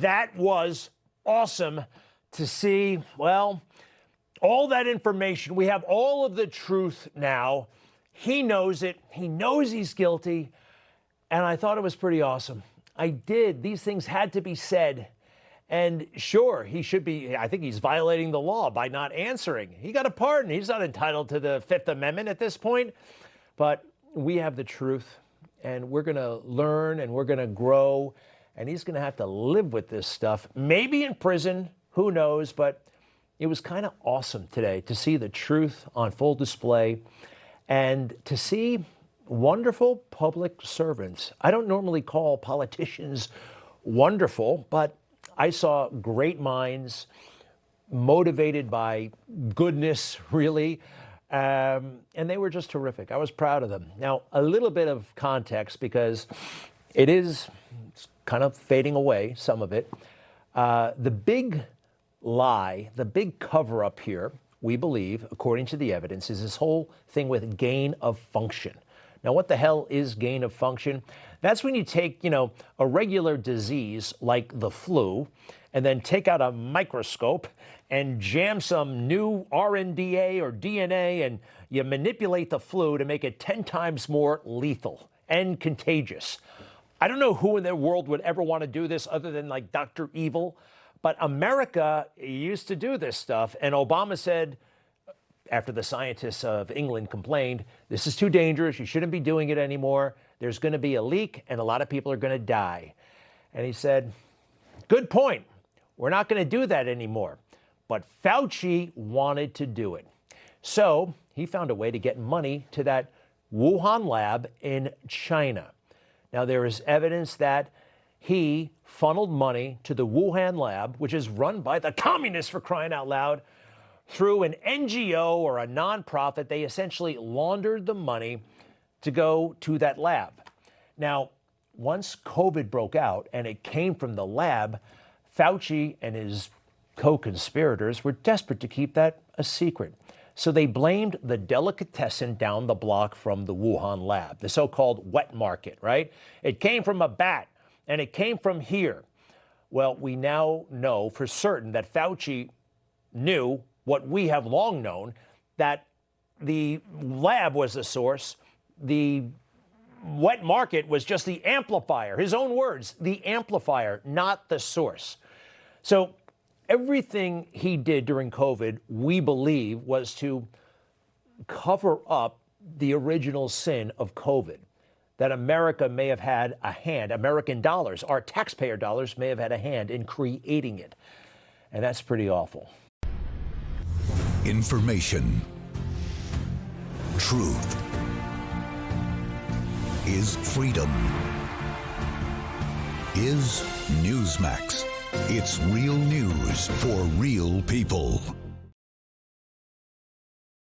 that was awesome to see. Well, all that information. We have all of the truth now. He knows it. He knows he's guilty. And I thought it was pretty awesome. I did. These things had to be said. And sure, he should be, I think he's violating the law by not answering. He got a pardon. He's not entitled to the Fifth Amendment at this point. But we have the truth, and we're going to learn, and we're going to grow, and he's going to have to live with this stuff. Maybe in prison, who knows, but it was kind of awesome today to see the truth on full display and to see wonderful public servants. I don't normally call politicians wonderful, but I saw great minds motivated by goodness, really, and they were just terrific. I was proud of them. Now, a little bit of context, because it's kind of fading away, some of it. The big lie, the big cover-up here, we believe, according to the evidence, is this whole thing with gain of function. Now, what the hell is gain of function? That's when you take, a regular disease like the flu and then take out a microscope and jam some new RNA or DNA and you manipulate the flu to make it 10 times more lethal and contagious. I don't know who in the world would ever want to do this other than like Dr. Evil, but America used to do this stuff. And Obama said, after the scientists of England complained, this is too dangerous, you shouldn't be doing it anymore, there's going to be a leak and a lot of people are going to die. And he said, good point, we're not going to do that anymore. But Fauci wanted to do it. So he found a way to get money to that Wuhan lab in China. Now there is evidence that he funneled money to the Wuhan lab, which is run by the communists, for crying out loud, through an NGO or a nonprofit. They essentially laundered the money to go to that lab. Now, once COVID broke out and it came from the lab, Fauci and his co-conspirators were desperate to keep that a secret. So they blamed the delicatessen down the block from the Wuhan lab, the so-called wet market, right? It came from a bat and it came from here. Well, we now know for certain that Fauci knew what we have long known, that the lab was the source, the wet market was just the amplifier. His own words, the amplifier, not the source. So everything he did during COVID, we believe, was to cover up the original sin of COVID, that America may have had a hand, American dollars, our taxpayer dollars may have had a hand in creating it. And that's pretty awful. Information. Truth is freedom. Is Newsmax. It's real news for real people.